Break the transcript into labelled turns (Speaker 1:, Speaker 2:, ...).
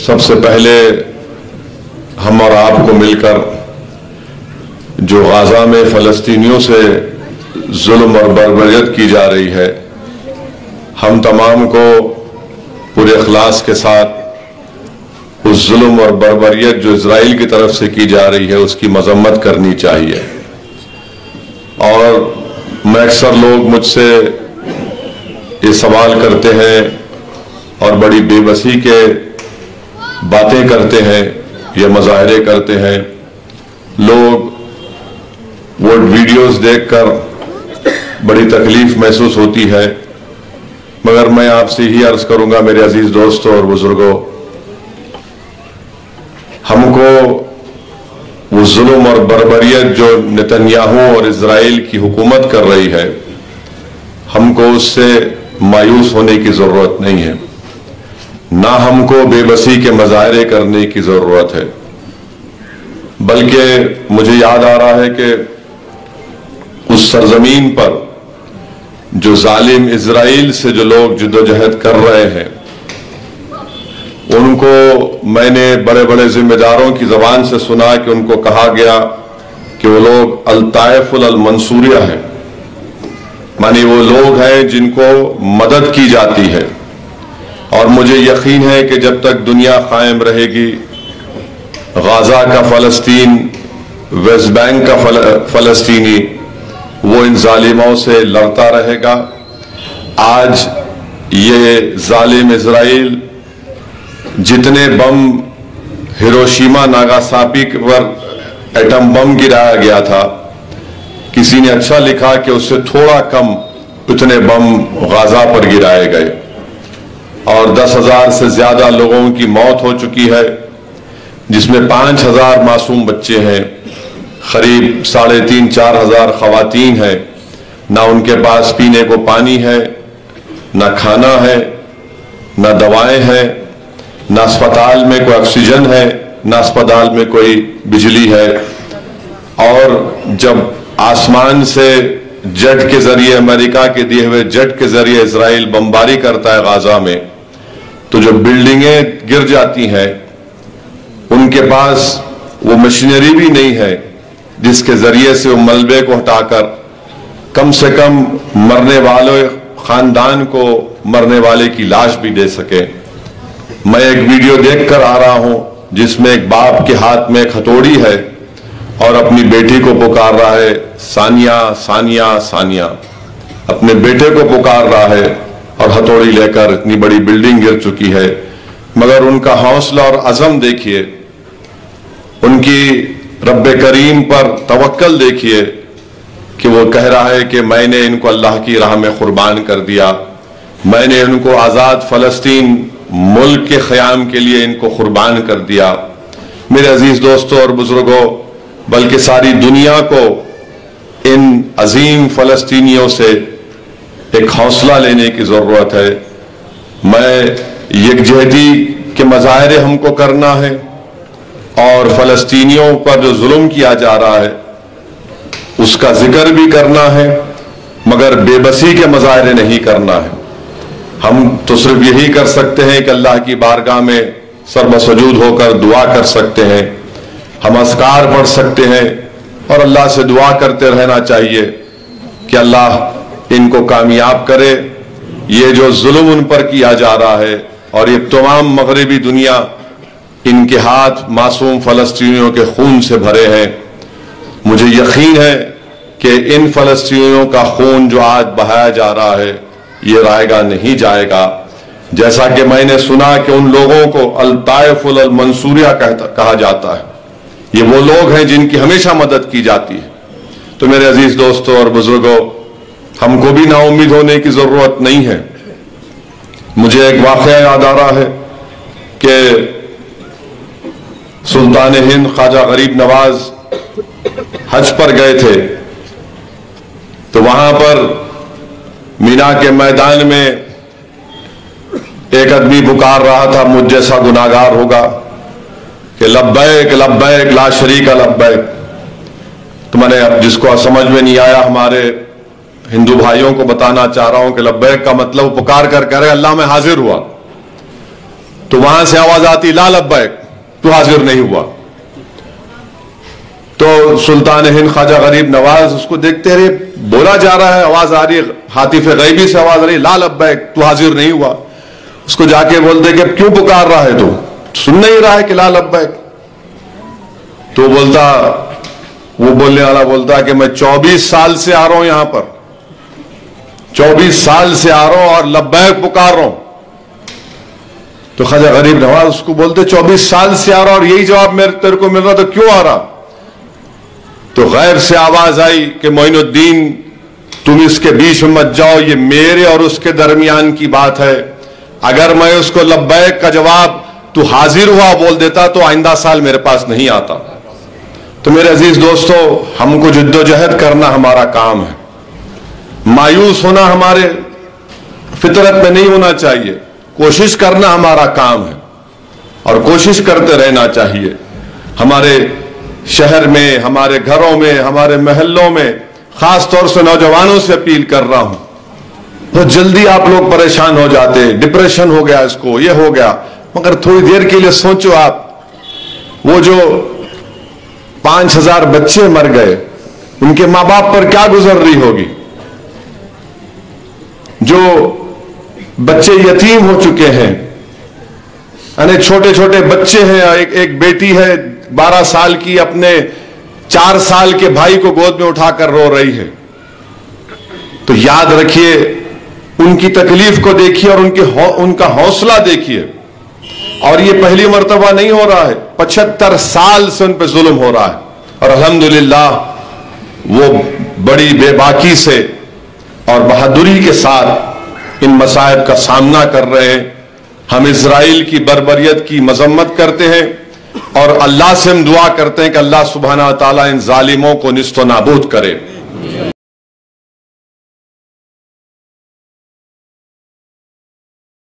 Speaker 1: सबसे पहले हम और आपको मिलकर जो गाजा में फ़लस्तीनियों से जुल्म और बर्बरियत की जा रही है, हम तमाम को पूरे इखलास के साथ उस जुल्म और बर्बरियत जो इजराइल की तरफ से की जा रही है उसकी मजम्मत करनी चाहिए। और मैं अक्सर लोग मुझसे ये सवाल करते हैं और बड़ी बेबसी के बातें करते हैं या मुजाहरे करते हैं, लोग वो वीडियोस देखकर बड़ी तकलीफ महसूस होती है। मगर मैं आपसे ही अर्ज करूंगा मेरे अजीज दोस्तों और बुजुर्गों, हमको वो जुल्म और बर्बरियत जो नेतन्याहू और इजराइल की हुकूमत कर रही है, हमको उससे मायूस होने की जरूरत नहीं है, ना हमको बेबसी के मुजाहरे करने की जरूरत है। बल्कि मुझे याद आ रहा है कि उस सरजमीन पर जो जालिम इजराइल से जो लोग जद्दोजहद कर रहे हैं, उनको मैंने बड़े बड़े जिम्मेदारों की जबान से सुना कि उनको कहा गया कि वो लोग अल-ताइफुल अल-मंसूरिया है, मानी वो लोग हैं जिनको मदद की जाती है। और मुझे यकीन है कि जब तक दुनिया कायम रहेगी, गाजा का फ़लस्तीन, वेस्ट बैंक का फ़लस्तीनी वो इन जालिमों से लड़ता रहेगा। आज ये जालिम इजराइल जितने बम हिरोशिमा नागासाकी पर एटम बम गिराया गया था, किसी ने अच्छा लिखा कि उससे थोड़ा कम उतने बम गाजा पर गिराए गए और 10,000 से ज्यादा लोगों की मौत हो चुकी है, जिसमें 5,000 मासूम बच्चे हैं, करीब 3,500-4 हजार खवातीन हैं। ना उनके पास पीने को पानी है, ना खाना है, ना दवाएं हैं, ना अस्पताल में कोई ऑक्सीजन है, ना अस्पताल में कोई बिजली है। और जब आसमान से जेट के जरिए, अमेरिका के दिए हुए जेट के जरिए इजराइल बमबारी करता है गाजा में, तो जो बिल्डिंगें गिर जाती हैं उनके पास वो मशीनरी भी नहीं है जिसके जरिए से वो मलबे को हटाकर कम से कम मरने वाले खानदान को मरने वाले की लाश भी दे सके। मैं एक वीडियो देखकर आ रहा हूं जिसमें एक बाप के हाथ में एक हथौड़ी है और अपनी बेटी को पुकार रहा है, सानिया सानिया सानिया, अपने बेटे को पुकार रहा है और हथौड़ी लेकर। इतनी बड़ी बिल्डिंग गिर चुकी है, मगर उनका हौसला और अज़म देखिए, उनकी रब्बे करीम पर तवक्कल देखिए कि वो कह रहा है कि मैंने इनको अल्लाह की राह में कुर्बान कर दिया, मैंने इनको आज़ाद फ़लस्तीन मुल्क के क़याम के लिए इनको कुर्बान कर दिया। मेरे अजीज दोस्तों और बुजुर्गों, बल्कि सारी दुनिया को इन अजीम फ़लस्तीनियों से एक हौसला लेने की ज़रूरत है। मैं यकजहती के मुजाहरे हमको करना है और फ़लस्तीनियों पर जो जुल्म किया जा रहा है उसका जिक्र भी करना है, मगर बेबसी के मुजाहरे नहीं करना है। हम तो सिर्फ यही कर सकते हैं कि अल्लाह की बारगाह में सर्वसजूद होकर दुआ कर सकते हैं, हम अस्कार पढ़ सकते हैं और अल्लाह से दुआ करते रहना चाहिए कि अल्लाह इनको कामयाब करे। ये जो जुल्म उन पर किया जा रहा है और ये तमाम मगरबी दुनिया, इनके हाथ मासूम फ़लस्तीनियों के खून से भरे हैं। मुझे यकीन है कि इन फ़लस्तीनियों का खून जो आज बहाया जा रहा है ये रायगा नहीं जाएगा। जैसा कि मैंने सुना कि उन लोगों को अल-ताइफुल अल-मंसूरिया कहा जाता है, ये वो लोग हैं जिनकी हमेशा मदद की जाती है। तो मेरे अजीज दोस्तों और बुजुर्गों, हमको भी नाउम्मीद होने की जरूरत नहीं है। मुझे एक वाक़या याद आ रहा है कि सुल्तान हिंद ख्वाजा गरीब नवाज हज पर गए थे, तो वहां पर मीना के मैदान में एक आदमी पुकार रहा था, मुझ जैसा गुनाहगार होगा, कि लब्बैक लब्बैक ला शरीका लब्बैक। तो मैंने अब जिसको समझ में नहीं आया, हमारे हिंदू भाइयों को बताना चाह रहा हूं कि लब्बैक का मतलब पुकार कर कह रहे अल्लाह में हाजिर हुआ। तो वहां से आवाज आती ला लब्बैक, तू हाजिर नहीं हुआ। तो सुल्तान हिंद ख्वाजा गरीब नवाज उसको देखते रहे, बोला जा रहा है, आवाज आ रही है, हातिफ गैबी से आवाज आ रही है, ला लब्बैक, तू हाजिर नहीं हुआ। उसको जाके बोलते कि क्यों पुकार रहा है, तू सुन नहीं रहा है कि ला लब्बैक? तो बोलता, वो बोलने वाला बोलता कि मैं 24 साल से आ रहा हूं यहां पर, 24 साल से आ रहा हूं और लब्बैक पुकार रहा हूं। तो ख्वाजा गरीब नवाज उसको बोलते 24 साल से आ रहा और यही जवाब मेरे तेरे को मिल रहा, तो क्यों आ रहा? तो गैर से आवाज आई कि मोइनुद्दीन तुम इसके बीच में मत जाओ, ये मेरे और उसके दरमियान की बात है। अगर मैं उसको लब्बैक का जवाब तू हाजिर हुआ बोल देता तो आइंदा साल मेरे पास नहीं आता। तो मेरे अजीज दोस्तों, हमको जिद्दोजहद करना हमारा काम है, मायूस होना हमारे फितरत में नहीं होना चाहिए, कोशिश करना हमारा काम है और कोशिश करते रहना चाहिए। हमारे शहर में, हमारे घरों में, हमारे महल्लों में, खास तौर से नौजवानों से अपील कर रहा हूं, बहुत जल्दी आप लोग परेशान हो जाते हैं, डिप्रेशन हो गया, इसको ये हो गया, मगर थोड़ी देर के लिए सोचो आप, वो जो 5000 बच्चे मर गए, उनके मां बाप पर क्या गुजर रही होगी, जो बच्चे यतीम हो चुके हैं, यानी छोटे छोटे बच्चे हैं, एक बेटी है 12 साल की, अपने 4 साल के भाई को गोद में उठाकर रो रही है। तो याद रखिए, उनकी तकलीफ को देखिए और उनका हौसला देखिए। और ये पहली मर्तबा नहीं हो रहा है, 75 साल से उन पर जुल्म हो रहा है और अल्हम्दुलिल्लाह वो बड़ी बेबाकी से और बहादुरी के साथ इन मसाइब का सामना कर रहे हैं। हम इजराइल की बर्बरियत की मजम्मत करते हैं और अल्लाह से हम दुआ करते हैं कि अल्लाह सुब्हाना व तआला इन जालिमों को निस्तो नाबूद करे।